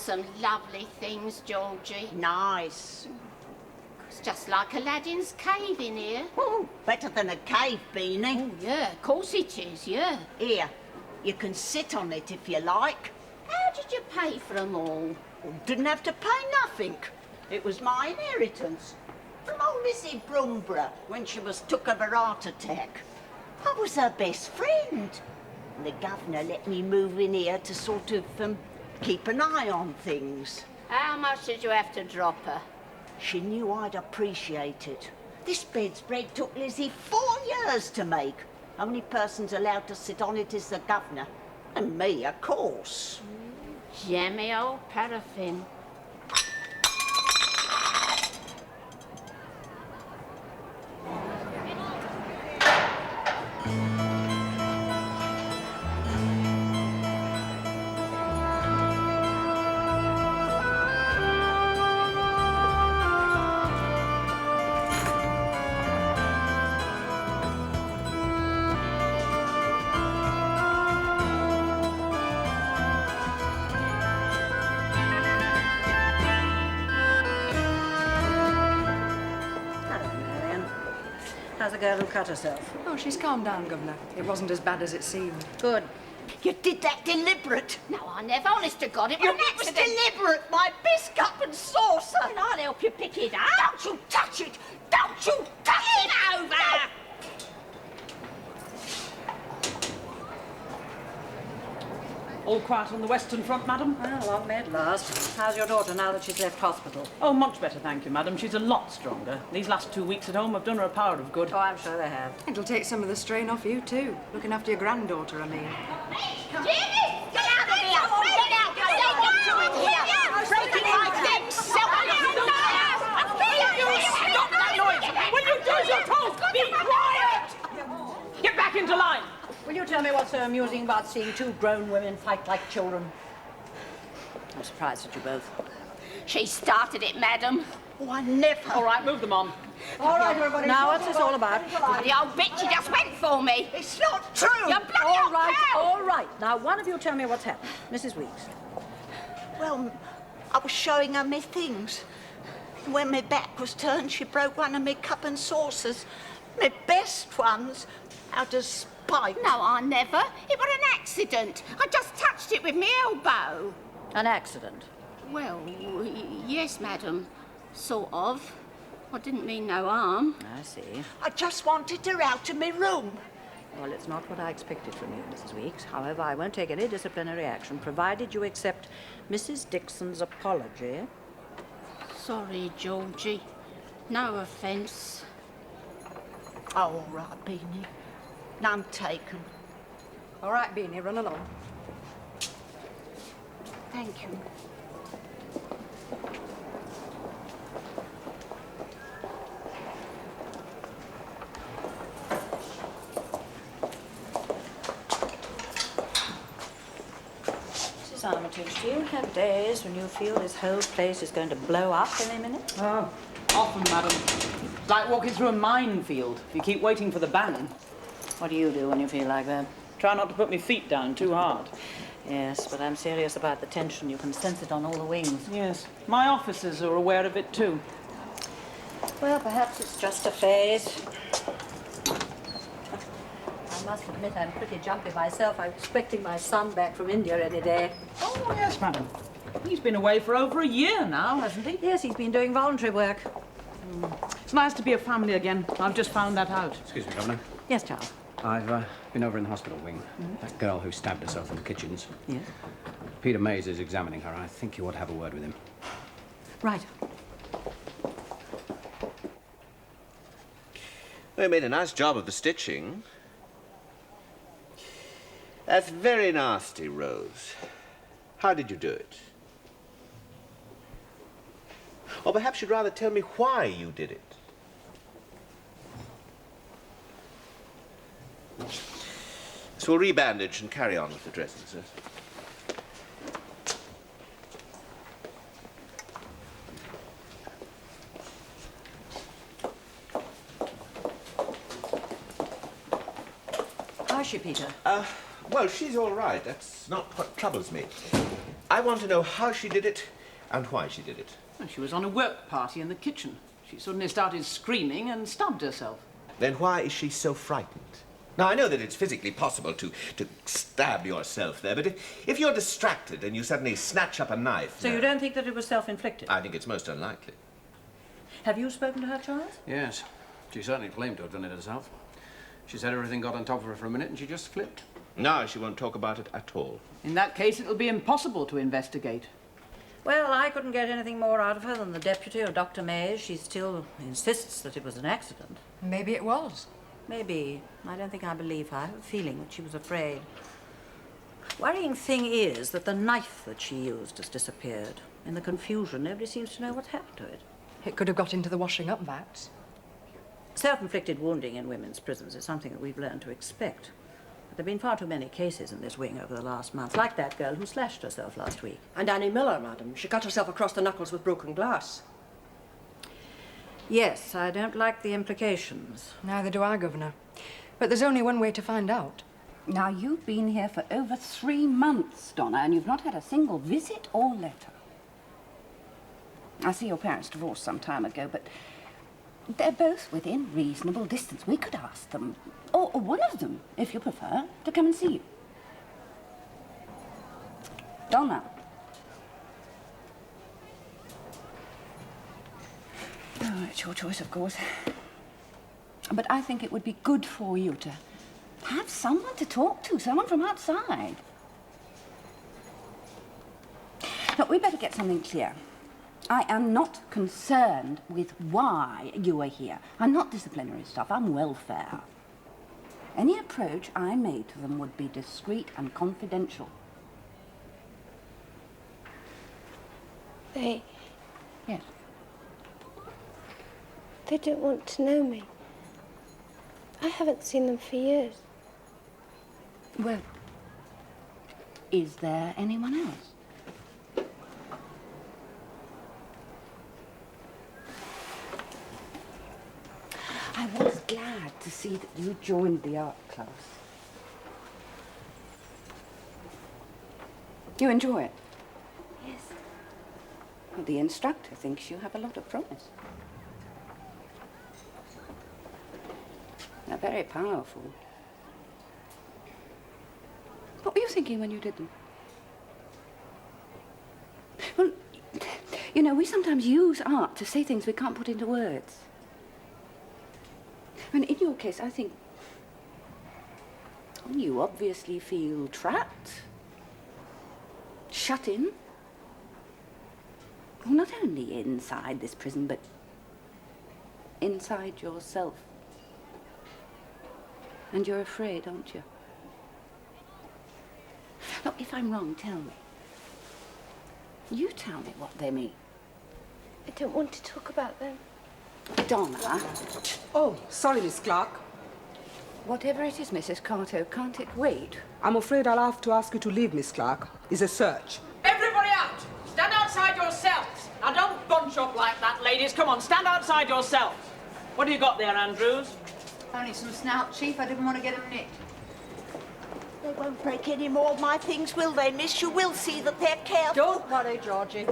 some lovely things, Georgie. Nice. It's just like Aladdin's cave in here. Oh, better than a cave, Beanie. Oh, yeah, of course it is, yeah. Here, you can sit on it if you like. How did you pay for them all? Didn't have to pay nothing. It was my inheritance. From old Lizzie Broomborough when she was took of her heart attack. I was her best friend. And the governor let me move in here to sort of keep an eye on things. How much did you have to drop her? She knew I'd appreciate it. This bedspread took Lizzie 4 years to make. Only person's allowed to sit on it is the governor. And me, of course. Jammy old paraffin. How's the girl who cut herself? Oh, she's calmed down, Governor. It wasn't as bad as it seemed. Good. You did that deliberate. No, I never, honest to God, it was You an was accident. deliberate, my best cup and saucer. Well, I'll help you pick it up. Don't you touch it! Don't you touch it! Get over! All quiet on the Western Front, madam? Well, long may it last. How's your daughter now that she's left hospital? Oh, much better, thank you, madam. She's a lot stronger. These last 2 weeks at home have done her a power of good. Oh, I'm sure they have. It'll take some of the strain off you, too. Looking after your granddaughter, I mean. Jimmy! Get out of here! Get out! Get out! Breaking my neck, Stop that noise! Will you do as you're told? Be quiet! Get back into line! Will you tell me what's so amusing about seeing two grown women fight like children? I'm surprised at you both. She started it, madam. Oh, I never. All right, move them on. All right, everybody. Now, what's this all about? The old bitch, she just went for me. It's not true. You bloody All old right, cow. all right. Now, one of you tell me what's happened. Mrs. Weeks. Well, I was showing her me things. When my back was turned, she broke one of my cup and saucers. My best ones, out of spite. No, I never. It was an accident. I just touched it with my elbow. An accident? Well, yes, madam. Sort of. I didn't mean no harm. I see. I just wanted her out of my room. Well, it's not what I expected from you, Mrs. Weeks. However, I won't take any disciplinary action, provided you accept Mrs. Dixon's apology. Sorry, Georgie. No offence. Oh, all right, Beanie. None taken. All right, Beanie, run along. Thank you. Mrs. Armitage, do you have days when you feel this whole place is going to blow up any minute? Oh, often, madam. It's like walking through a minefield. If you keep waiting for the bang. What do you do when you feel like that? Try not to put my feet down too hard. Yes, but I'm serious about the tension. You can sense it on all the wings. Yes, my officers are aware of it too. Well, perhaps it's just a phase. I must admit I'm pretty jumpy myself. I'm expecting my son back from India any day. Oh, yes, madam. He's been away for over a year now, hasn't he? Yes, he's been doing voluntary work. It's nice to be a family again. I've just found that out. Excuse me, Governor. Yes, Charles. I've been over in the hospital wing. That girl who stabbed herself in the kitchens. Yes? Peter Mays is examining her. I think you ought to have a word with him. Right. Well, you made a nice job of the stitching. That's very nasty, Rose. How did you do it? Or perhaps you'd rather tell me why you did it. So we'll rebandage and carry on with the dressing, sir. How's she, Peter? Well, she's all right. That's not what troubles me. I I want to know how she did it and why she did it. Well, she was on a work party in the kitchen. She suddenly started screaming and stabbed herself. Then why is she so frightened? Now, I know that it's physically possible to stab yourself there, but if you're distracted and you suddenly snatch up a knife... So you don't think that it was self-inflicted? I think it's most unlikely. Have you spoken to her, Charles? Yes. She certainly claimed to have done it herself. She said everything got on top of her for a minute and she just flipped. No, she won't talk about it at all. In that case, it'll be impossible to investigate. Well, I couldn't get anything more out of her than the deputy or Dr. Mays. She still insists that it was an accident. Maybe it was. Maybe. I don't think I believe her. I have a feeling that she was afraid. Worrying thing is that the knife that she used has disappeared. In the confusion, nobody seems to know what happened to it. It could have got into the washing up vats. Self-inflicted wounding in women's prisons is something that we've learned to expect. But there have been far too many cases in this wing over the last month, like that girl who slashed herself last week. And Annie Miller, madam. She cut herself across the knuckles with broken glass. Yes, I don't like the implications. Neither do I, Governor. But there's only one way to find out. Now, you've been here for over 3 months, Donna, and you've not had a single visit or letter. I see your parents divorced some time ago, but they're both within reasonable distance. We could ask them, or one of them, if you prefer, to come and see you. Donna. Oh, it's your choice, of course. But I think it would be good for you to have someone to talk to, someone from outside. Look, we better get something clear. I am not concerned with why you are here. I'm not disciplinary stuff, I'm welfare. Any approach I made to them would be discreet and confidential. They... Yes? They don't want to know me. I haven't seen them for years. Well, is there anyone else? I was glad to see that you joined the art class. You enjoy it? Yes. Well, the instructor thinks you have a lot of promise. They're very powerful. What were you thinking when you did them? Well, you know, we sometimes use art to say things we can't put into words. And in your case, I think you obviously feel trapped, shut in. Well, not only inside this prison, but inside yourself. And you're afraid, aren't you? Look, if I'm wrong, tell me. You tell me what they mean. I don't want to talk about them. Donna. Oh, sorry, Miss Clarke. Whatever it is, Mrs. Carto, can't it wait? I'm afraid I'll have to ask you to leave, Miss Clarke. It's a search. Everybody out! Stand outside yourselves! Now don't bunch up like that, ladies. Come on, stand outside yourselves. What have you got there, Andrews? Only some snout, Chief. I didn't want to get them nicked. They won't break any more of my things, will they, miss? You will see that they're careful. Don't worry, Georgie.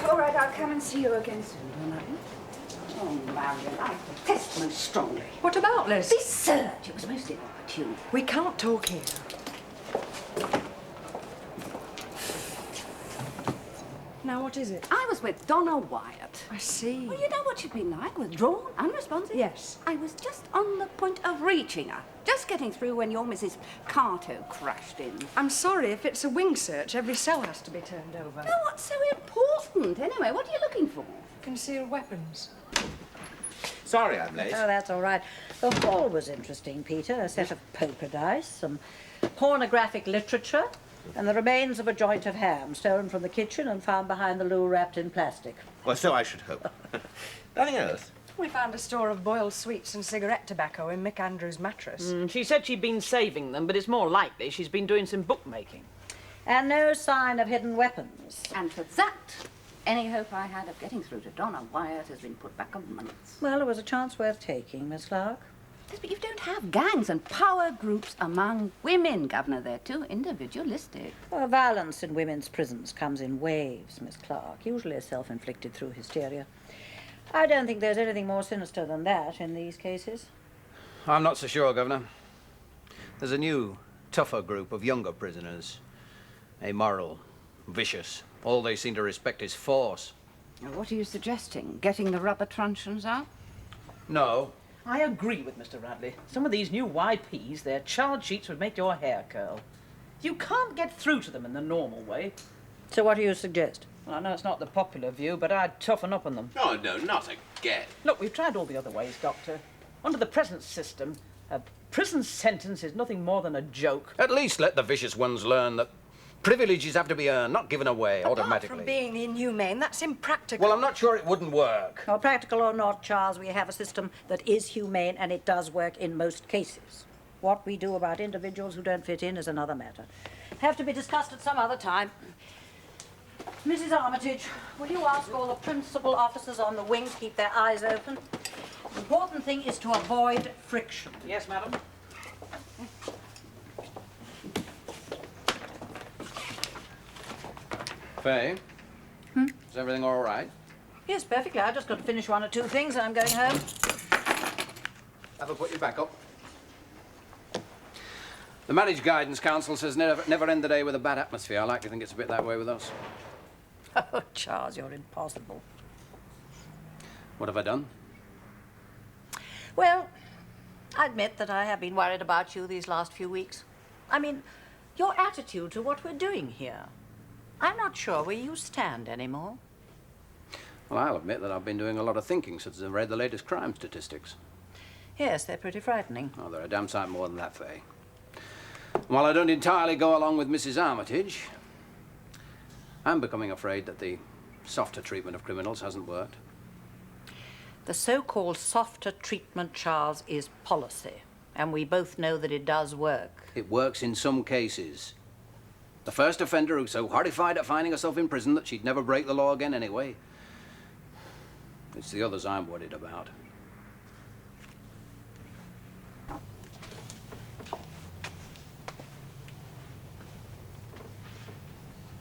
All right, I'll come and see you again soon, Donna. Oh, Marian, I protest most strongly. What about, Liz? This search, it was most inopportune. We can't talk here. Now, what is it? I was with Donna Wyatt. I see. Well, you know what she'd been like, withdrawn, unresponsive? Yes. I was just on the point of reaching her, just getting through when your Mrs. Carto crashed in. I'm sorry, if it's a wing search, every cell has to be turned over. Oh, what's so important? Anyway, what are you looking for? Concealed weapons. Sorry I'm late. Oh, that's all right. The hall was interesting, Peter. A set of poker dice, some pornographic literature, and the remains of a joint of ham stolen from the kitchen and found behind the loo wrapped in plastic. Well, so I should hope. Nothing else? We found a store of boiled sweets and cigarette tobacco in Mick Andrews' mattress. She said she'd been saving them, but it's more likely she's been doing some bookmaking. And no sign of hidden weapons. And for that, any hope I had of getting through to Donna Wyatt has been put back on months. Well, it was a chance worth taking, Miss Clarke. Yes, but you don't have gangs and power groups among women, Governor. They're too individualistic. Well, violence in women's prisons comes in waves, Miss Clarke, usually self-inflicted through hysteria. I don't think there's anything more sinister than that in these cases. I'm not so sure, Governor. There's a new, tougher group of younger prisoners. Amoral, vicious. All they seem to respect is force. Now, what are you suggesting? Getting the rubber truncheons out? No. I agree with Mr. Radley. Some of these new YPs, their charge sheets would make your hair curl. You can't get through to them in the normal way. So what do you suggest? Well, I know it's not the popular view, but I'd toughen up on them. Oh, no, not again. Look, we've tried all the other ways, Doctor. Under the present system, a prison sentence is nothing more than a joke. At least let the vicious ones learn that privileges have to be earned, not given away automatically. Apart from being inhumane, that's impractical. Well, I'm not sure it wouldn't work. Well, practical or not, Charles, we have a system that is humane and it does work in most cases. What we do about individuals who don't fit in is another matter. Have to be discussed at some other time. Mrs. Armitage, will you ask all the principal officers on the wing to keep their eyes open? The important thing is to avoid friction. Yes, madam. Faye? Is everything all right? Yes, perfectly. I've just got to finish one or two things and I'm going home. Have a put your back up. The Marriage Guidance Council says never end the day with a bad atmosphere. I like to think it's a bit that way with us. Oh, Charles, you're impossible. What have I done? Well, I admit that I have been worried about you these last few weeks. I mean, your attitude to what we're doing here. I'm not sure where you stand anymore. Well, I'll admit that I've been doing a lot of thinking since I've read the latest crime statistics. Yes, they're pretty frightening. Oh, they're a damn sight more than that, Faye. While I don't entirely go along with Mrs. Armitage, I'm becoming afraid that the softer treatment of criminals hasn't worked. The so-called softer treatment, Charles, is policy. And we both know that it does work. It works in some cases. The first offender who's so horrified at finding herself in prison that she'd never break the law again anyway. It's the others I'm worried about.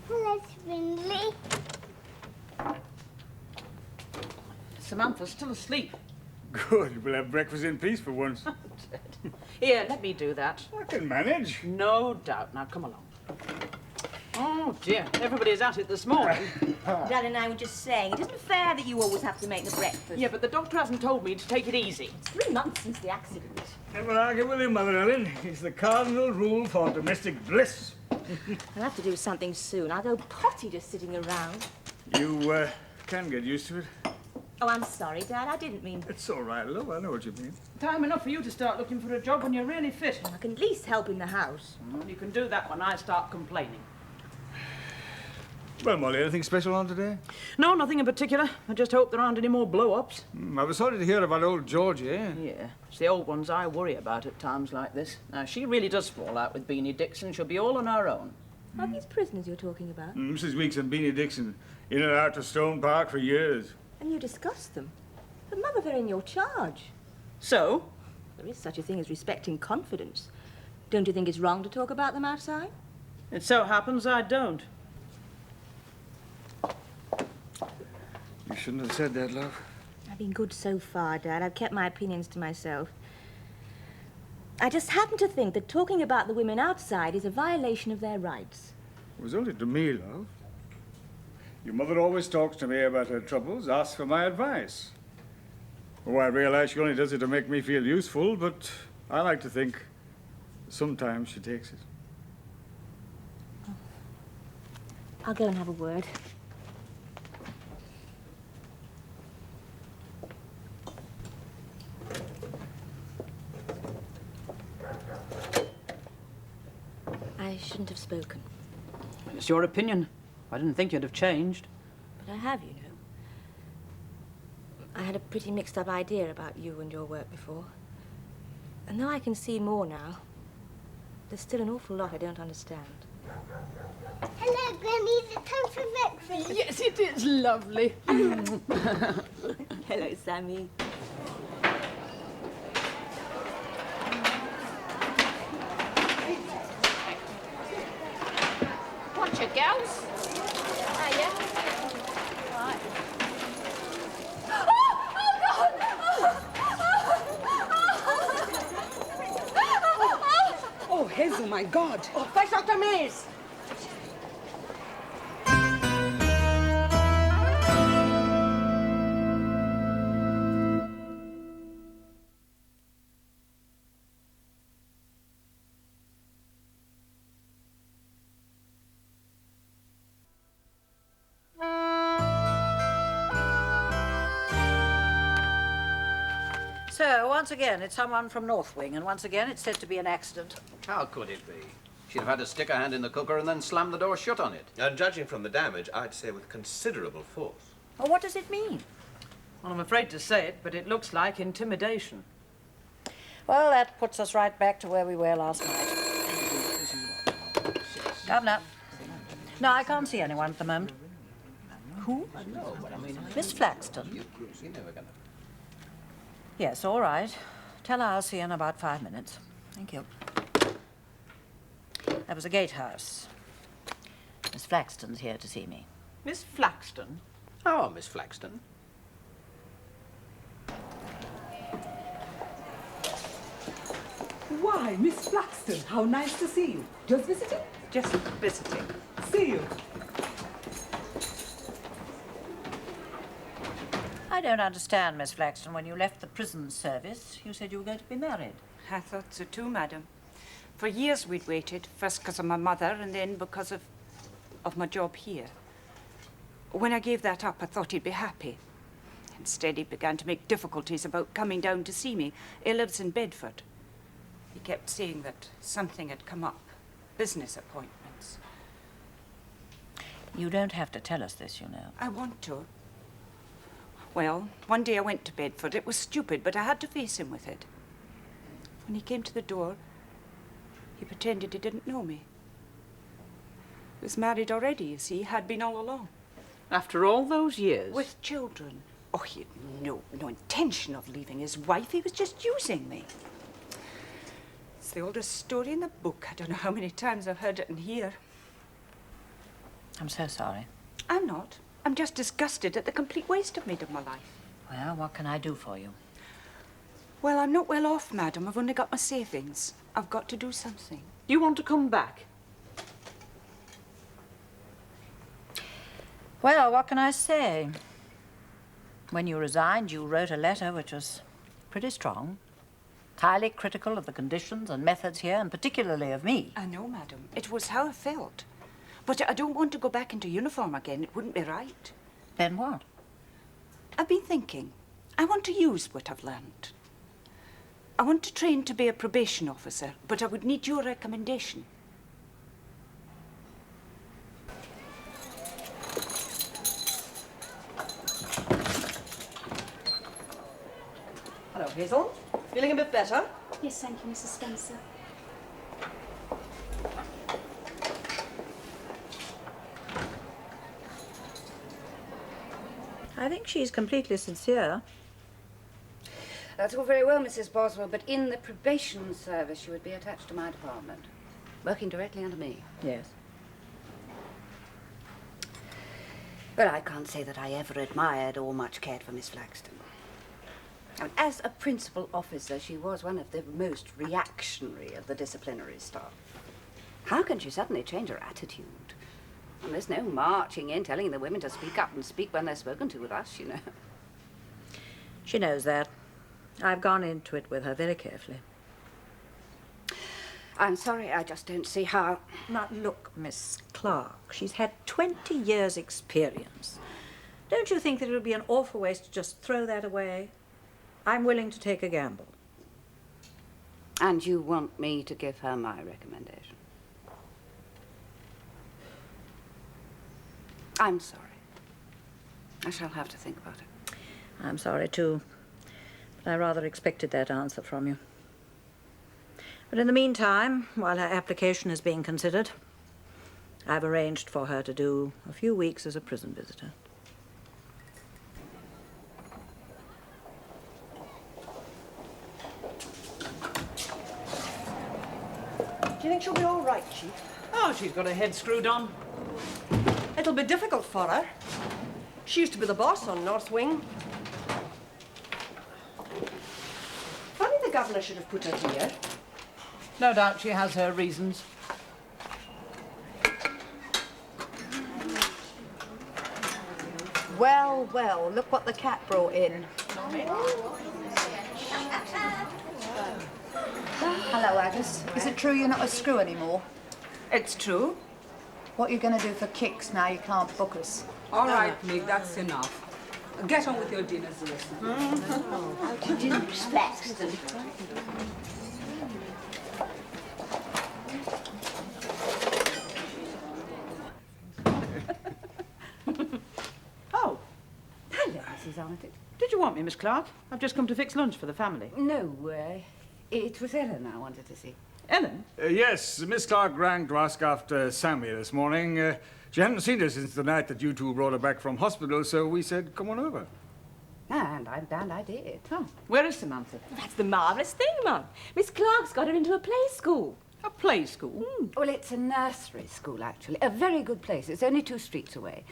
Hello, Swindley. Samantha's still asleep. Good. We'll have breakfast in peace for once. Here, let me do that. I can manage. No doubt. Now, come along. Oh, dear. Everybody's at it this morning. Dad and I were just saying, it isn't fair that you always have to make the breakfast. Yeah, but the doctor hasn't told me to take it easy. It's 3 months since the accident. Never argue with him, Mother Ellen. It's the cardinal rule for domestic bliss. I'll have to do something soon. I'll go potty just sitting around. You can get used to it. Oh, I'm sorry, Dad. I didn't mean... It's all right, love. I know what you mean. Time enough for you to start looking for a job when you're really fit. I can at least help in the house. You can do that when I start complaining. Well, Molly, anything special on today? No, nothing in particular. I just hope there aren't any more blow-ups. I was sorry to hear about old Georgie, eh? Yeah, it's the old ones I worry about at times like this. Now, she really does fall out with Beanie Dixon. She'll be all on her own. Are these prisoners you're talking about? Mrs. Weeks and Beanie Dixon, in and out of Stone Park for years. And you discussed them? But, Mother, they're in your charge. So? There is such a thing as respecting confidence. Don't you think it's wrong to talk about them outside? It so happens I don't. You shouldn't have said that, love. I've been good so far, Dad. I've kept my opinions to myself. I just happen to think that talking about the women outside is a violation of their rights. It was only to me, love. Your mother always talks to me about her troubles, asks for my advice. Oh, I realize she only does it to make me feel useful, but I like to think sometimes she takes it. I'll go and have a word. I shouldn't have spoken. It's your opinion. I didn't think you'd have changed. But I have, you know. I had a pretty mixed-up idea about you and your work before. And though I can see more now, there's still an awful lot I don't understand. Hello, Granny. Is it time for breakfast? Yes, it is lovely. Hello, Sammy. picture, girls. Hiya. Right. Oh, Hazel, my God. Oh, face Dr. Mays! So, once again, it's someone from North Wing, and once again, it's said to be an accident. How could it be? She'd have had to stick her hand in the cooker and then slam the door shut on it. And judging from the damage, I'd say with considerable force. Well, what does it mean? Well, I'm afraid to say it, but it looks like intimidation. Well, that puts us right back to where we were last night. Governor. No, I can't see anyone at the moment. Who? No, but I mean... Miss Flaxton. You're never gonna... Yes, all right. Tell her I'll see her in about 5 minutes. Thank you. That was a gatehouse. Miss Flaxton's here to see me. Miss Flaxton? Oh, Miss Flaxton. Why, Miss Flaxton, how nice to see you. Just visiting? Just visiting. See you. I don't understand, Miss Flaxton. When you left the prison service, you said you were going to be married. I thought so too, madam. For years we'd waited, first because of my mother and then because of my job here. When I gave that up, I thought he'd be happy. Instead, he began to make difficulties about coming down to see me. He lives in Bedford. He kept saying that something had come up, business appointments. You don't have to tell us this, you know. I want to. Well, one day I went to Bedford. It was stupid, but I had to face him with it. When he came to the door, he pretended he didn't know me. He was married already, you see, had been all along. After all those years? With children. Oh, he had no intention of leaving his wife. He was just using me. It's the oldest story in the book. I don't know how many times I've heard it in here. I'm so sorry. I'm not. I'm just disgusted at the complete waste I've made of my life. Well, what can I do for you? Well, I'm not well off, madam. I've only got my savings. I've got to do something. You want to come back? Well, what can I say? When you resigned, you wrote a letter which was pretty strong, highly critical of the conditions and methods here, and particularly of me. I know, madam. It was how I felt. But I don't want to go back into uniform again. It wouldn't be right. Then what? I've been thinking. I want to use what I've learned. I want to train to be a probation officer, but I would need your recommendation. Hello, Hazel. Feeling a bit better? Yes, thank you, Mrs. Spencer. I think she's completely sincere. That's all very well, Mrs. Boswell, but in the probation service you would be attached to my department, working directly under me. Yes. Well, I can't say that I ever admired or much cared for Miss Flaxton. And as a principal officer, she was one of the most reactionary of the disciplinary staff. How can she suddenly change her attitude? And there's no marching in telling the women to speak up and speak when they're spoken to with us, you know. She knows that. I've gone into it with her very carefully. I'm sorry, I just don't see how... Now, look, Miss Clarke, she's had 20 years' experience. Don't you think that it would be an awful waste to just throw that away? I'm willing to take a gamble. And you want me to give her my recommendation? I'm sorry. I shall have to think about it. I'm sorry, too. But I rather expected that answer from you. But in the meantime, while her application is being considered, I've arranged for her to do a few weeks as a prison visitor. Do you think she'll be all right, Chief? Oh, she's got her head screwed on. It'll be difficult for her. She used to be the boss on North Wing. Funny the governor should have put her here. No doubt she has her reasons. Well, well, look what the cat brought in. Hello, Agnes. Is it true you're not a screw anymore? It's true. What are you going to do for kicks now you can't book us? All right, Meg, that's enough. Get on with your dinners, Listen. How do you do, Miss Flaxton? Oh. Hello, Mrs. Armitage. Did you want me, Miss Clarke? I've just come to fix lunch for the family. No, it was Ellen I wanted to see. Ellen? Yes, Miss Clarke rang to ask after Sammy this morning. She hadn't seen her since the night that you two brought her back from hospital, so we said, come on over. And I'm glad I did. Oh, where is Samantha? That's the marvellous thing, Mum. Miss Clarke's got her into a play school. A play school? Well, it's a nursery school, actually. A very good place. It's only 2 streets away.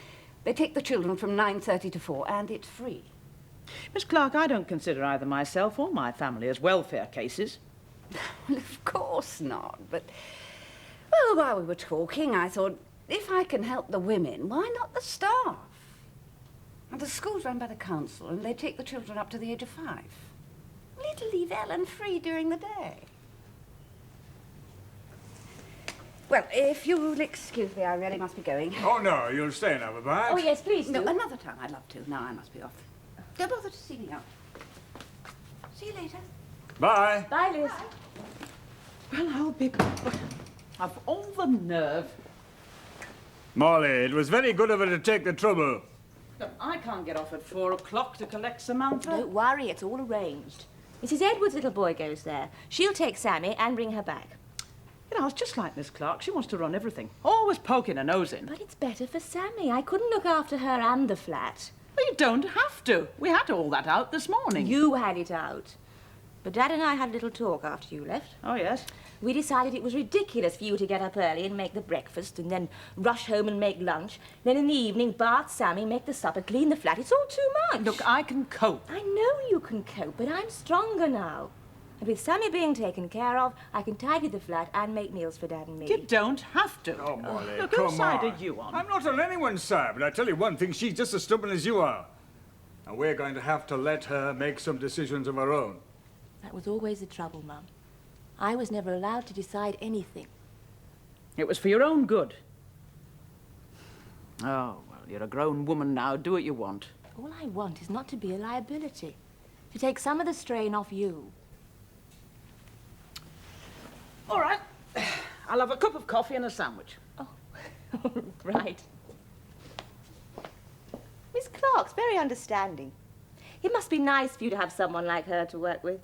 They take the children from 9:30 to 4, and it's free. Miss Clarke, I don't consider either myself or my family as welfare cases. Well, of course not, but... Well, while we were talking, I thought, if I can help the women, why not the staff? And the school's run by the council, and they take the children up to the age of 5. Well, it'll leave Ellen free during the day. Well, if you'll excuse me, I really must be going. Oh, no, you'll stay another bite. Oh, yes, please do. No, another time I'd love to. Now I must be off. Don't bother to see me now. See you later. Bye. Bye, Liz. Well, I'll be... I've all the nerve. Molly, it was very good of her to take the trouble. Look, I can't get off at 4 o'clock to collect Samantha. Don't worry, it's all arranged. Mrs. Edwards' little boy goes there. She'll take Sammy and bring her back. You know, it's just like Miss Clarke. She wants to run everything. Always poking her nose in. But it's better for Sammy. I couldn't look after her and the flat. Well, you don't have to. We had all that out this morning. You had it out. But Dad and I had a little talk after you left. Oh, yes? We decided it was ridiculous for you to get up early and make the breakfast and then rush home and make lunch. Then in the evening, bath Sammy, make the supper, clean the flat. It's all too much. Look, I can cope. I know you can cope, but I'm stronger now. And with Sammy being taken care of, I can tidy the flat and make meals for Dad and me. You don't have to. Oh, Molly, Look, come whose side on. are you on? I'm not on anyone's side, but I tell you one thing, she's just as stubborn as you are. And we're going to have to let her make some decisions of her own. That was always the trouble, Mum. I was never allowed to decide anything. It was for your own good. Oh, well, you're a grown woman now. Do what you want. All I want is not to be a liability. To take some of the strain off you. All right. I'll have a cup of coffee and a sandwich. Oh, right. Miss Clarke's very understanding. It must be nice for you to have someone like her to work with.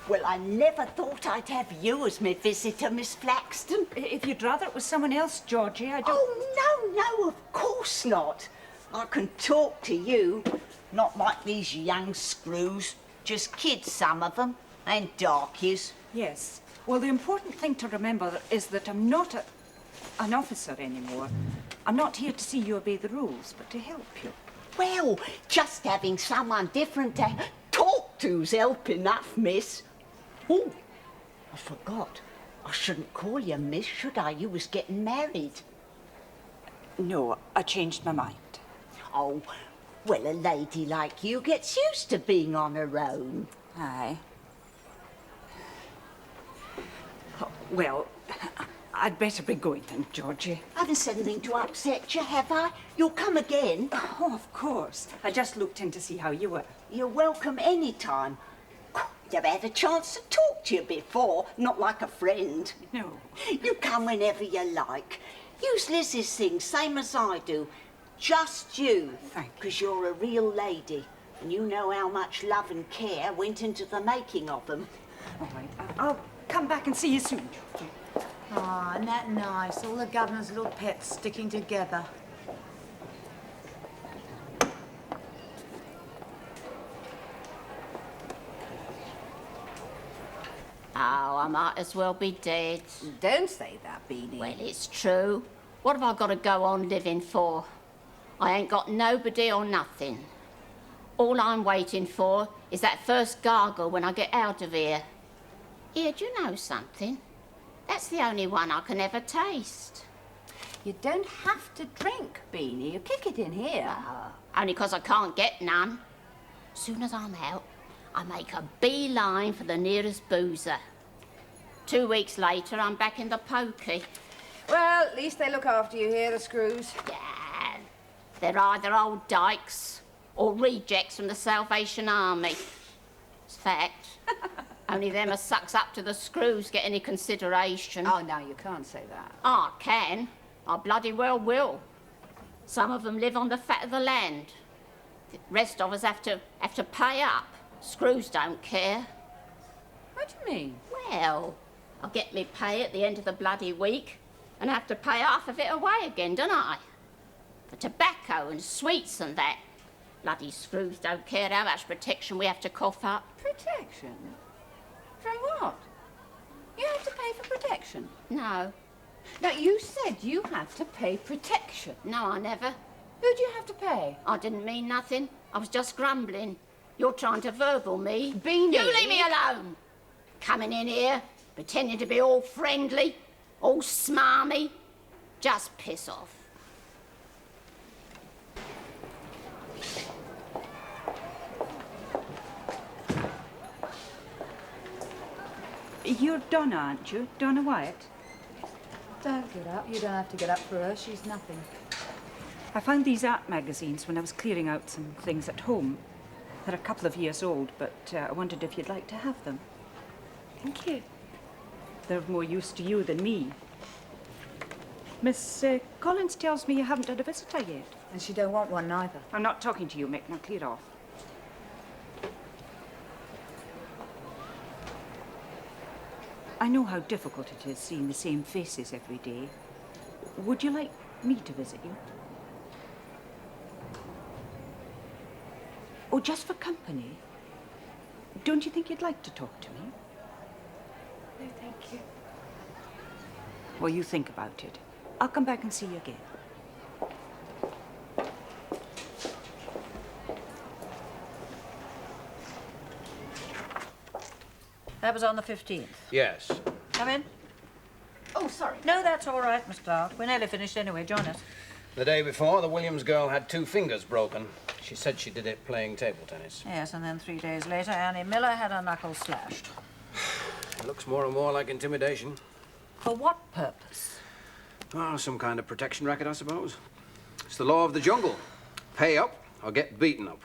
Well, I never thought I'd have you as my visitor, Miss Flaxton. If you'd rather it was someone else, Georgie, I don't... Oh, no, of course not. I can talk to you. Not like these young screws. Just kids, some of them, and darkies. Yes. Well, the important thing to remember is that I'm not an officer anymore. I'm not here to see you obey the rules, but to help you. Well, just having someone different to talk to's help enough, miss. Oh, I forgot. I shouldn't call you miss, should I? You was getting married. No, I changed my mind. Oh, well, a lady like you gets used to being on her own. Aye. Well, I'd better be going then, Georgie. I haven't said anything to upset you, have I? You'll come again. Oh, of course. I just looked in to see how you were. You're welcome any time. I've had a chance to talk to you before, not like a friend. No. You come whenever you like. Use Liz's things, same as I do. Just you. Thank you. Because you're a real lady. And you know how much love and care went into the making of them. All right. I'll come back and see you soon, Georgie. Ah, isn't that nice? All the governor's little pets sticking together. Oh, I might as well be dead. Don't say that, Beanie. Well, it's true. What have I got to go on living for? I ain't got nobody or nothing. All I'm waiting for is that first gargle when I get out of here. Here, do you know something? That's the only one I can ever taste. You don't have to drink, Beanie. You kick it in here. Only 'cause I can't get none. Soon as I'm out, I make a beeline for the nearest boozer. 2 weeks later, I'm back in the pokey. Well, at least they look after you here, the screws. Yeah, they're either old dykes or rejects from the Salvation Army. It's fact. Only them as sucks up to the screws get any consideration. Oh, no, you can't say that. I can. I bloody well will. Some of them live on the fat of the land. The rest of us have to pay up. Screws don't care. What do you mean? Well, I'll get me pay at the end of the bloody week and have to pay half of it away again, don't I? For tobacco and sweets and that. Bloody screws don't care how much protection we have to cough up. Protection? From what? You have to pay for protection? No. No, you said you have to pay protection. No, I never. Who do you have to pay? I didn't mean nothing. I was just grumbling. You're trying to verbal me. Beanie. You leave me alone. Coming in here, pretending to be all friendly, all smarmy. Just piss off. You're Donna, aren't you? Donna Wyatt? Don't get up. You don't have to get up for her. She's nothing. I found these art magazines when I was clearing out some things at home. They're a couple of years old, but I wondered if you'd like to have them. Thank you. They're of more use to you than me. Miss Collins tells me you haven't had a visitor yet. And she don't want one neither. I'm not talking to you, Mick. Now clear off. I know how difficult it is seeing the same faces every day. Would you like me to visit you? Oh, just for company? Don't you think you'd like to talk to me? No, thank you. Well, you think about it. I'll come back and see you again. That was on the 15th. Yes. Come in. Oh, sorry. No, that's all right, Miss Clarke. We're nearly finished anyway. Join us. The day before, the Williams girl had 2 fingers broken. She said she did it playing table tennis. Yes, and then 3 days later, Annie Miller had her knuckles slashed. It looks more and more like intimidation. For what purpose? Oh, some kind of protection racket, I suppose. It's the law of the jungle. Pay up or get beaten up.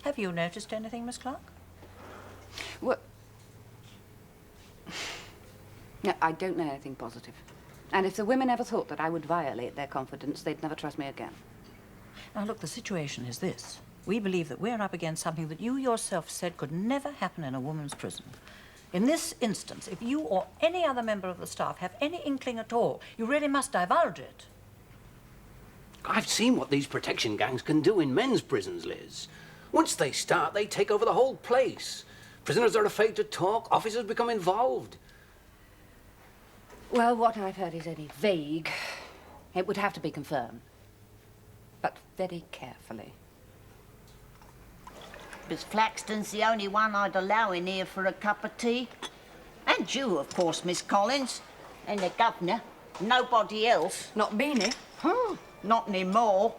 Have you noticed anything, Miss Clarke? Well, no, I don't know anything positive. And if the women ever thought that I would violate their confidence, they'd never trust me again. Now, look, the situation is this. We believe that we're up against something that you yourself said could never happen in a woman's prison. In this instance, if you or any other member of the staff have any inkling at all, you really must divulge it. I've seen what these protection gangs can do in men's prisons, Liz. Once they start, they take over the whole place. Prisoners are afraid to talk. Officers become involved. Well, what I've heard is only vague. It would have to be confirmed. But very carefully. Miss Flaxton's the only one I'd allow in here for a cup of tea. And you, of course, Miss Collins. And the governor. Nobody else. Not Beanie? Not anymore.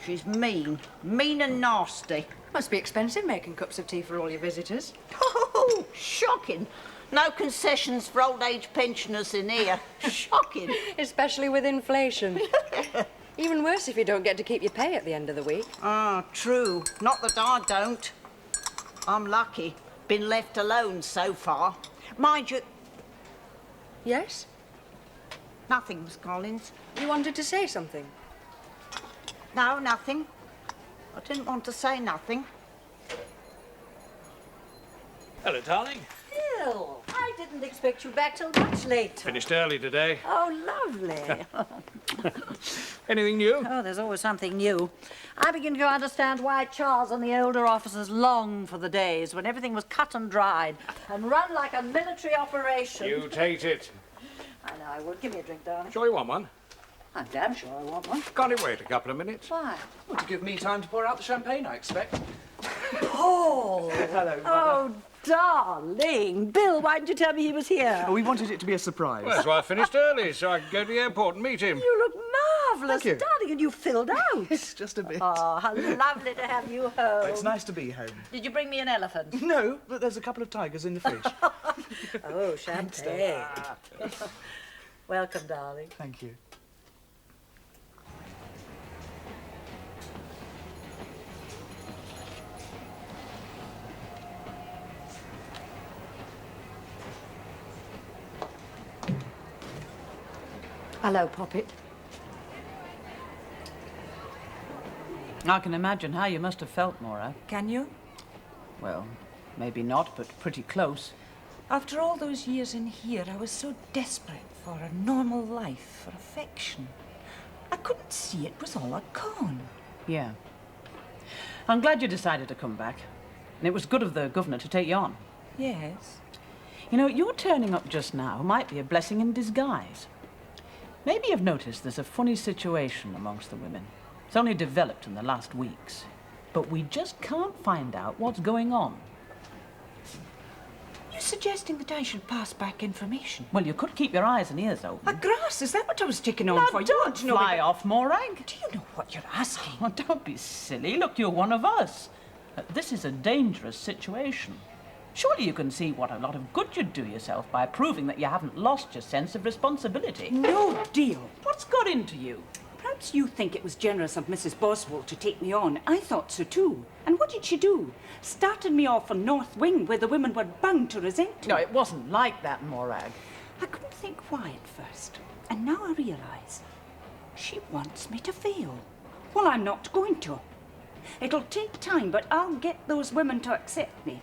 She's mean. Mean and nasty. Must be expensive making cups of tea for all your visitors. Oh, shocking. No concessions for old age pensioners in here. Shocking. Especially with inflation. Even worse if you don't get to keep your pay at the end of the week. Ah, true. Not that I don't. I'm lucky. Been left alone so far. Mind you... Yes? Nothing, Miss Collins. You wanted to say something? No, nothing. I didn't want to say nothing. Hello, darling. Phil, I didn't expect you back till much later. Finished early today. Oh, lovely. Anything new? Oh, there's always something new. I begin to understand why Charles and the older officers longed for the days when everything was cut and dried and run like a military operation. You take it. I know I would. Give me a drink, darling. Sure you want one? I'm damn sure I want one. Can't it wait a couple of minutes? Why? Well, to give me time to pour out the champagne, I expect. Paul! Hello, Mother. Oh, darling. Bill, why didn't you tell me he was here? We wanted it to be a surprise. Well, that's why I finished early, so I could go to the airport and meet him. You look marvellous, Thank you. darling, and you filled out. It's just a bit. Oh, how lovely to have you home. It's nice to be home. Did you bring me an elephant? No, but there's a couple of tigers in the fridge. Oh, champagne. Welcome, darling. Thank you. Hello, Poppet. I can imagine how you must have felt, Maura. Can you? Well, maybe not, but pretty close. After all those years in here, I was so desperate for a normal life, for affection. I couldn't see it was all a con. Yeah. I'm glad you decided to come back. And it was good of the governor to take you on. Yes. You know, your turning up just now might be a blessing in disguise. Maybe you've noticed there's a funny situation amongst the women. It's only developed in the last weeks. But we just can't find out what's going on. You suggesting that I should pass back information? Well, you could keep your eyes and ears open. A grass, is that what I was taking on Now, for? You don't want to know fly me- off, Morag. Do you know what you're asking? Oh, don't be silly. Look, you're one of us. This is a dangerous situation. Surely you can see what a lot of good you'd do yourself by proving that you haven't lost your sense of responsibility. No deal. What's got into you? Perhaps you think it was generous of Mrs. Boswell to take me on. I thought so too. And what did she do? Started me off on North Wing, where the women were bound to resent me. No, it wasn't like that, Morag. I couldn't think why at first. And now I realise she wants me to fail. Well, I'm not going to. It'll take time, but I'll get those women to accept me.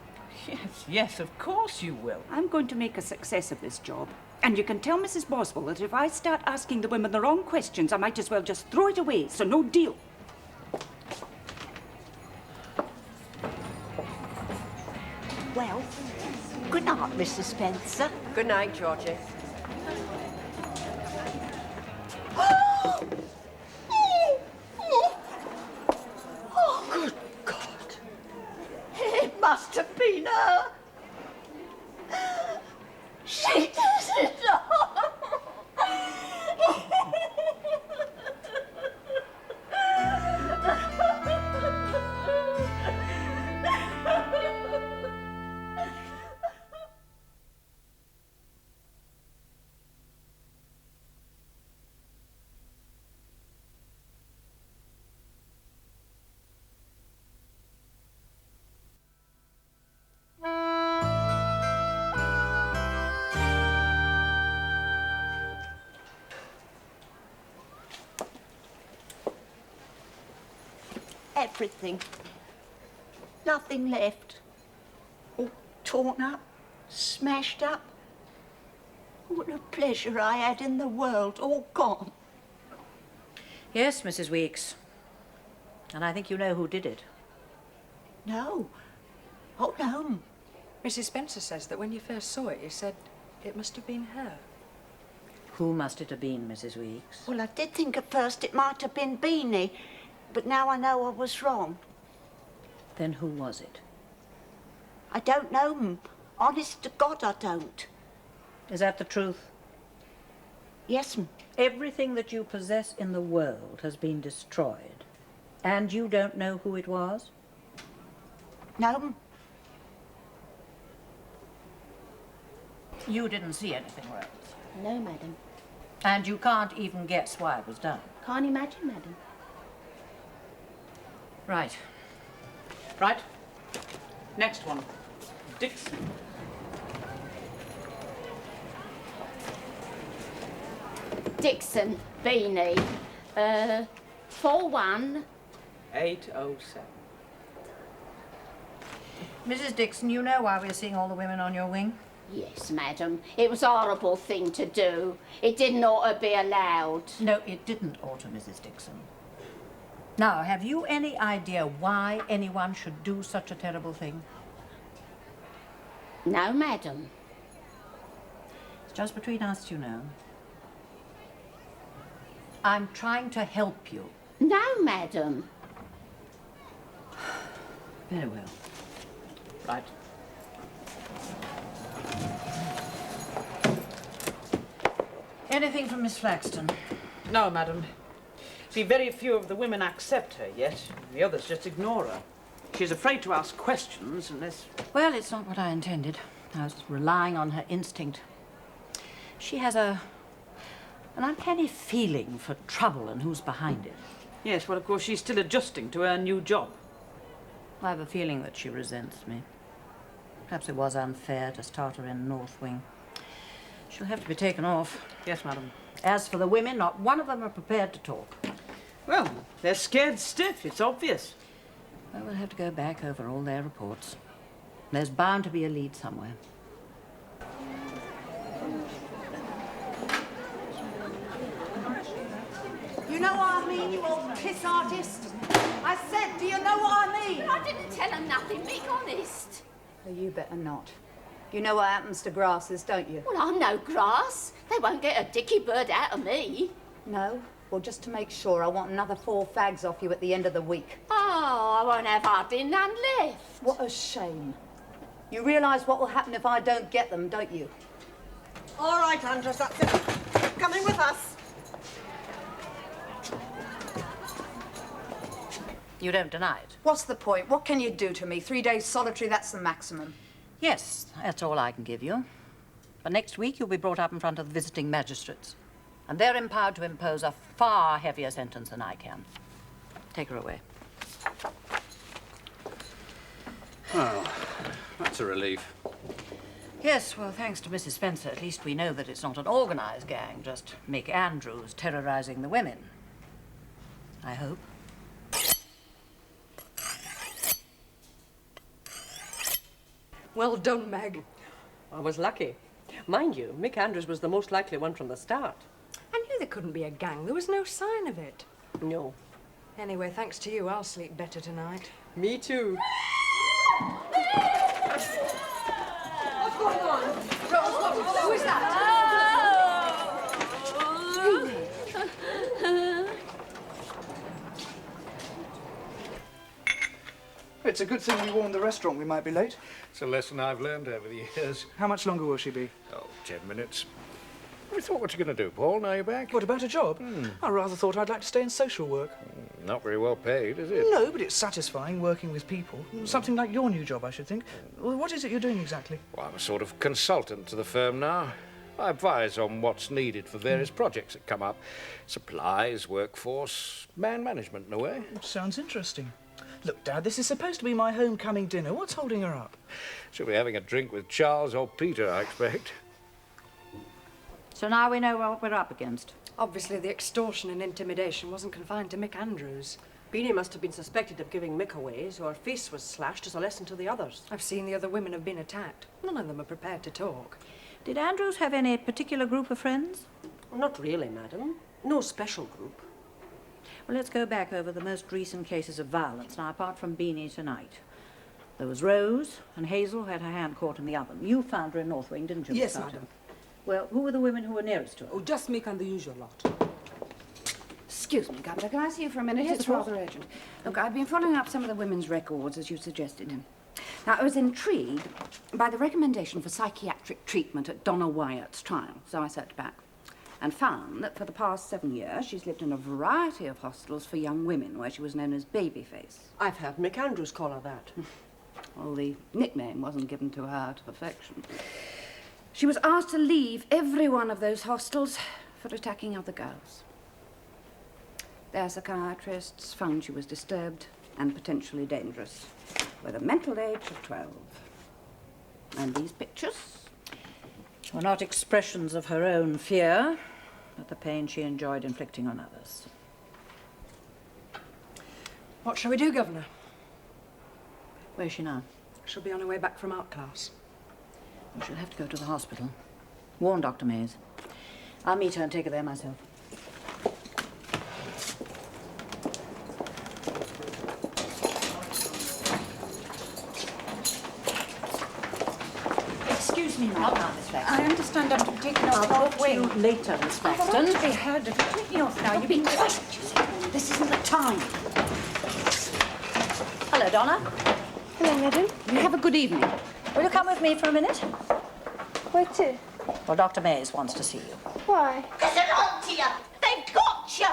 Yes, of course you will. I'm going to make a success of this job. And you can tell Mrs. Boswell that if I start asking the women the wrong questions, I might as well just throw it away, so no deal. Well, good night, Mrs. Spencer. Good night, Georgie. Oh, good God. It must have been her. She does it all. Everything. Nothing left. All torn up, smashed up. What a pleasure I had in the world, all gone. Yes, Mrs. Weeks. And I think you know who did it. No. Oh, no. Mrs. Spencer says that when you first saw it, you said it must have been her. Who must it have been, Mrs. Weeks? Well, I did think at first it might have been Beanie, but now I know I was wrong. Then who was it? I don't know, m'm. Honest to God, I don't. Is that the truth? Yes, m'm. Everything that you possess in the world has been destroyed. And you don't know who it was? No, m'm. You didn't see anything, Rose? No, madam. And you can't even guess why it was done? Can't imagine, madam. Right. Right. Next one. Dixon. Dixon, Beanie. 41. 807. Mrs. Dixon, you know why we're seeing all the women on your wing? Yes, madam. It was a horrible thing to do. It didn't ought to be allowed. No, it didn't ought to, Mrs. Dixon. Now, have you any idea why anyone should do such a terrible thing? No, madam. It's just between us, you know. I'm trying to help you. No, madam. Very well. Right. Anything from Miss Flaxton? No, madam. See, very few of the women accept her yet. The others just ignore her. She's afraid to ask questions unless... Well, it's not what I intended. I was relying on her instinct. She has an uncanny feeling for trouble and who's behind it. Yes, well, of course, she's still adjusting to her new job. I have a feeling that she resents me. Perhaps it was unfair to start her in North Wing. She'll have to be taken off. Yes, madam. As for the women, not one of them are prepared to talk. Well, they're scared stiff, it's obvious. Well, we'll have to go back over all their reports. There's bound to be a lead somewhere. You know what I mean, you old piss artist? I said, do you know what I mean? I didn't tell her nothing, be honest. Oh, you better not. You know what happens to grasses, don't you? Well, I'm no grass. They won't get a dicky bird out of me. No? Well, just to make sure, I want another 4 fags off you at the end of the week. Oh, I won't have hardly none left. What a shame. You realise what will happen if I don't get them, don't you? All right, Andres, that's it. Coming with us. You don't deny it? What's the point? What can you do to me? 3 days solitary, that's the maximum. Yes, that's all I can give you. But next week you'll be brought up in front of the visiting magistrates. And they're empowered to impose a far heavier sentence than I can. Take her away. Well, that's a relief. Yes, well, thanks to Mrs. Spencer, at least we know that it's not an organised gang, just Mick Andrews terrorising the women. I hope. Well done, Meg. I was lucky. Mind you, Mick Andrews was the most likely one from the start. I knew there couldn't be a gang. There was no sign of it. No. Anyway, thanks to you, I'll sleep better tonight. Me too. What's going on? Rose, who is that? It's a good thing we warned the restaurant we might be late. It's a lesson I've learned over the years. How much longer will she be? Oh, 10 minutes. We thought, what you going to do, Paul? Now you're back? What, about a job? I rather thought I'd like to stay in social work. Not very well paid, is it? No, but it's satisfying working with people. Something like your new job, I should think. Well, what is it you're doing exactly? Well, I'm a sort of consultant to the firm now. I advise on what's needed for various projects that come up. Supplies, workforce, man management in a way. Sounds interesting. Look, Dad, this is supposed to be my homecoming dinner. What's holding her up? She'll be having a drink with Charles or Peter, I expect. So now we know what we're up against. Obviously, the extortion and intimidation wasn't confined to Mick Andrews. Beanie must have been suspected of giving Mick away, so her face was slashed as a lesson to the others. I've seen the other women have been attacked. None of them are prepared to talk. Did Andrews have any particular group of friends? Not really, madam. No special group. Well, let's go back over the most recent cases of violence. Now, apart from Beanie tonight, there was Rose and Hazel, who had her hand caught in the oven. You found her in North Wing, didn't you? Yes, Miss Carto? madam. Well, who were the women who were nearest to her? Oh, just Mick and the usual lot. Excuse me, Governor, can I see you for a minute? Yes, It's rather urgent. Look, I've been following up some of the women's records, as you suggested. Now, I was intrigued by the recommendation for psychiatric treatment at Donna Wyatt's trial, so I searched back and found that for the past 7 years she's lived in a variety of hostels for young women where she was known as Babyface. I've heard Mick Andrews call her that. Well, the nickname wasn't given to her to perfection. She was asked to leave every one of those hostels for attacking other girls. Their psychiatrists found she was disturbed and potentially dangerous, with a mental age of 12. And these pictures were not expressions of her own fear, but the pain she enjoyed inflicting on others. What shall we do, Governor? Where's she now? She'll be on her way back from art class. She'll have to go to the hospital. Warn Dr. Mays. I'll meet her and take her there myself. Excuse me, madam. Miss Flaxton. I understand I'm to be taken off. I'll talk to you later, Miss I Flaxton. want to be heard. Take me off now. You be quiet. This isn't the time. Hello, Donna. Hello, madam. You have a good evening. Will you come with me for a minute? Where to? Well, Dr. Mays wants to see you. Why? Because they're on to you. They've got you.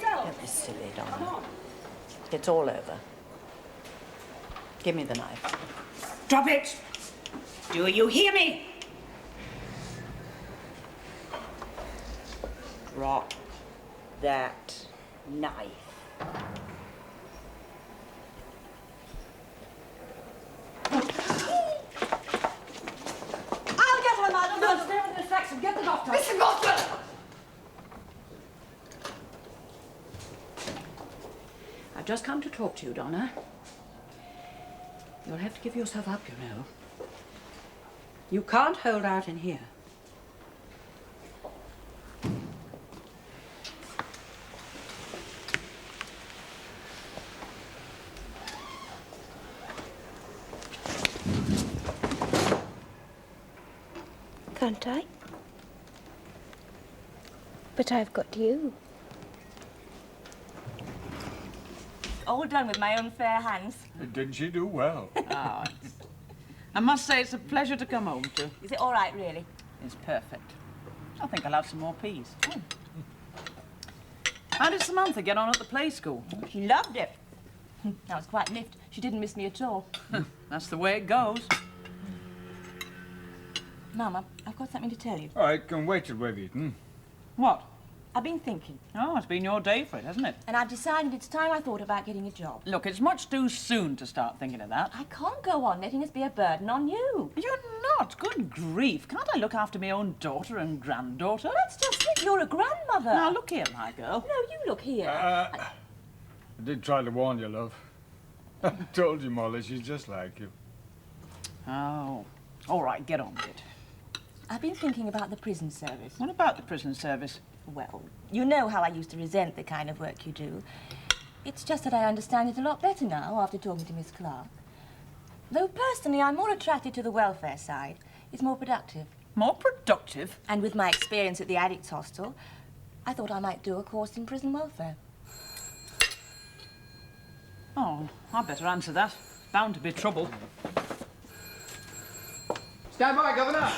Don't be silly, Donna. It's all over. Give me the knife. Drop it. Do you hear me? Drop that knife. I'll get her, madam. No, stay with Miss Flaxton. Get the doctor. Mr. Boswell! I've just come to talk to you, Donna. You'll have to give yourself up, you know. You can't hold out in here. Can't I? But I've got you. All done with my own fair hands. Didn't she do well? Oh, I must say it's a pleasure to come home to. Is it all right, really? It's perfect. I think I'll have some more peas. Oh. How did Samantha get on at the play school? She loved it. I was quite miffed. She didn't miss me at all. That's the way it goes. Mum, I've got something to tell you. I can wait till we've eaten. What? I've been thinking. Oh, it's been your day for it, hasn't it? And I've decided it's time I thought about getting a job. Look, it's much too soon to start thinking of that. I can't go on letting us be a burden on you. You're not. Good grief. Can't I look after my own daughter and granddaughter? That's just it. You're a grandmother. Now, look here, my girl. No, you look here. I did try to warn you, love. I told you, Molly, she's just like you. Oh. All right, get on with it. I've been thinking about the prison service. What about the prison service? Well, you know how I used to resent the kind of work you do. It's just that I understand it a lot better now after talking to Miss Clarke. Though personally, I'm more attracted to the welfare side. It's more productive. More productive? And with my experience at the addicts hostel, I thought I might do a course in prison welfare. Oh, I'd better answer that. Bound to be trouble. Stand by, Governor.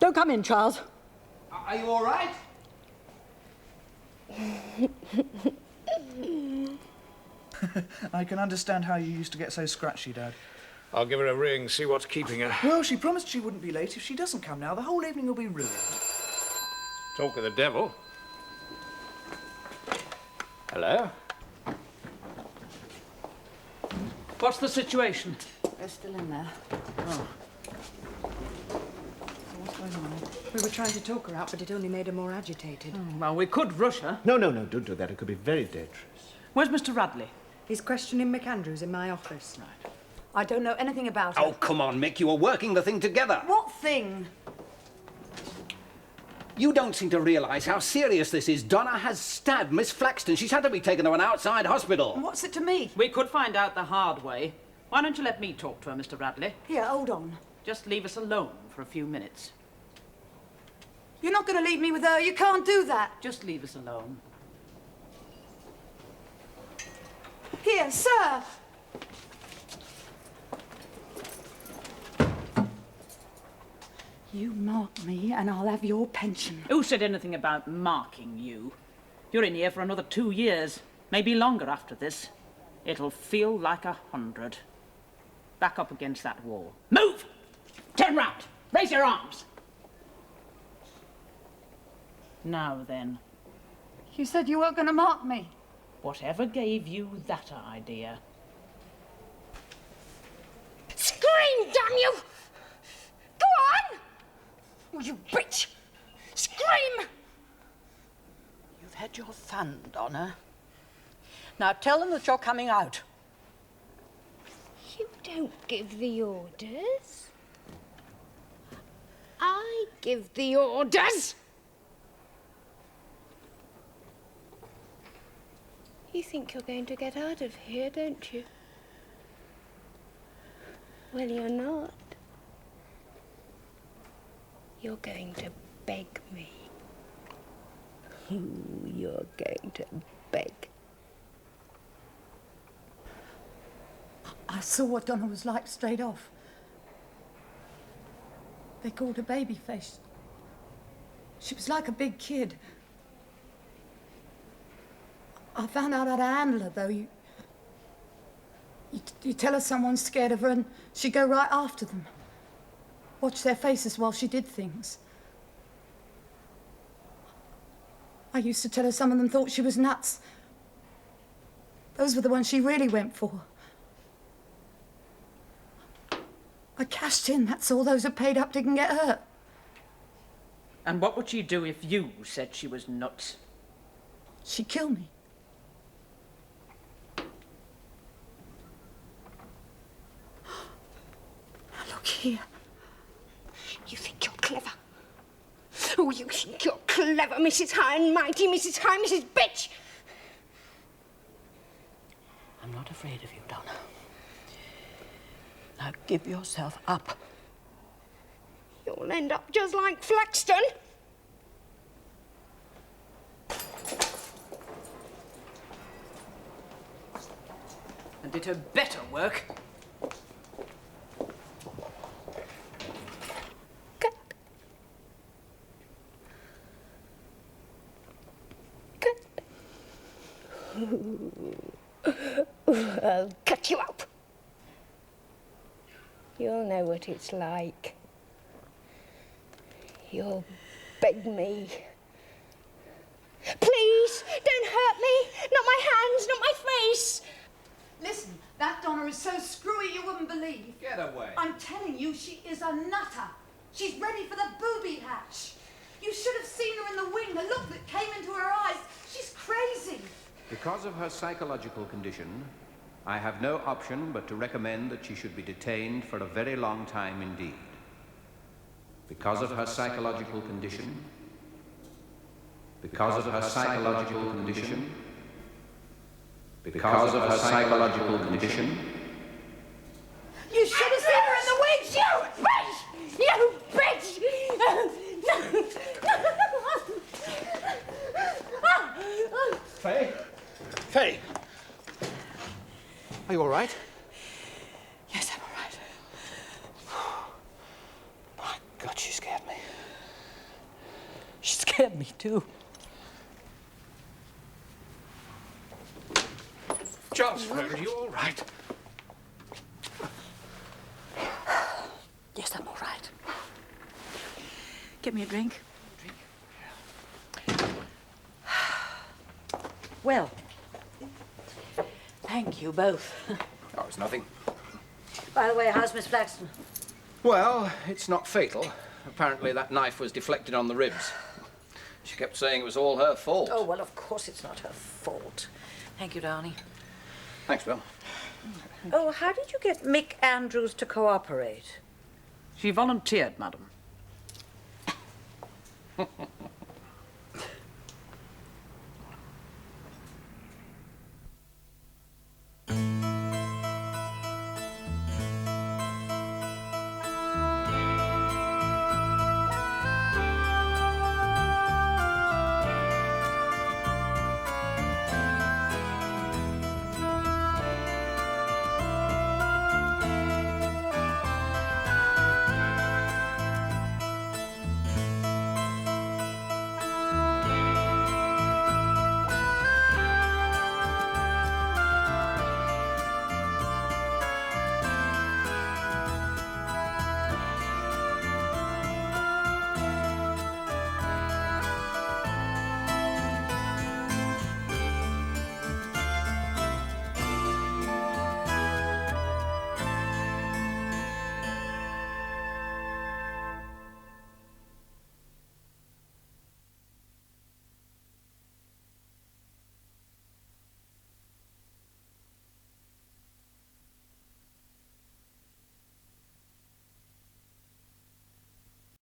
Don't come in, Charles. Are you all right? I can understand how you used to get so scratchy, Dad. I'll give her a ring, see what's keeping her. Well, she promised she wouldn't be late. If she doesn't come now, the whole evening will be ruined. Talk of the devil. Hello? What's the situation? They're still in there. Oh. What's going on? We were trying to talk her out, but it only made her more agitated. Well, we could rush her. No, don't do that. It could be very dangerous. Where's Mr. Radley? He's questioning McAndrews in my office. Right. I don't know anything about it. Oh, come on, Mick. You were working the thing together. What thing? You don't seem to realise how serious this is. Donna has stabbed Miss Flaxton. She's had to be taken to an outside hospital. And what's it to me? We could find out the hard way. Why don't you let me talk to her, Mr. Radley? Here, hold on. Just leave us alone for a few minutes. You're not going to leave me with her. You can't do that. Just leave us alone. Here, sir. You mark me and I'll have your pension. Who said anything about marking you? You're in here for another 2 years, maybe longer after this. It'll feel like 100. Back up against that wall. Move! Turn round! Raise your arms! Now then. You said you weren't going to mark me. Whatever gave you that idea? Scream, damn you! Go on! Oh, you bitch! Scream! You've had your fun, Donna. Now tell them that you're coming out. You don't give the orders. I give the orders. You think you're going to get out of here, don't you? Well, you're not. You're going to beg me. Ooh, you're going to beg. I saw what Donna was like straight off. They called her Babyface. She was like a big kid. I found out how to handle her, though. You tell her someone's scared of her and she'd go right after them. Watch their faces while she did things. I used to tell her some of them thought she was nuts. Those were the ones she really went for. I cashed in, that's all. Those who paid up didn't get hurt. And what would she do if you said she was nuts? She'd kill me. Look here. You think you're clever? Oh, you think you're clever, Mrs. High and Mighty, Mrs. High, Mrs. Bitch! I'm not afraid of you, Donna. Now give yourself up. You'll end up just like Flaxton. And did her better work? I'll cut you up. You'll know what it's like. You'll beg me. Please, don't hurt me. Not my hands, not my face. Listen, that Donna is so screwy you wouldn't believe. Get away. I'm telling you, she is a nutter. She's ready for the booby hatch. You should have seen her in the wing, the look that came into her eyes. She's crazy. Because of her psychological condition, I have no option but to recommend that she should be detained for a very long time indeed. Because of her psychological condition, because of her psychological condition, because of her psychological condition. You should have seen her in the wing, You bitch! Faye? Faye! Are you all right? Yes, I'm all right. My God, she scared me. She scared me too. Jocelyn, are you all right? Yes, I'm all right. Get me a drink. Well, thank you both. Oh, it's nothing. By the way, how's Miss Flaxton? Well, it's not fatal. Apparently that knife was deflected on the ribs. She kept saying it was all her fault. Oh, well, of course it's not her fault. Thank you, Darnie. Thanks, Bill. Oh, how did you get Mick Andrews to cooperate? She volunteered, madam.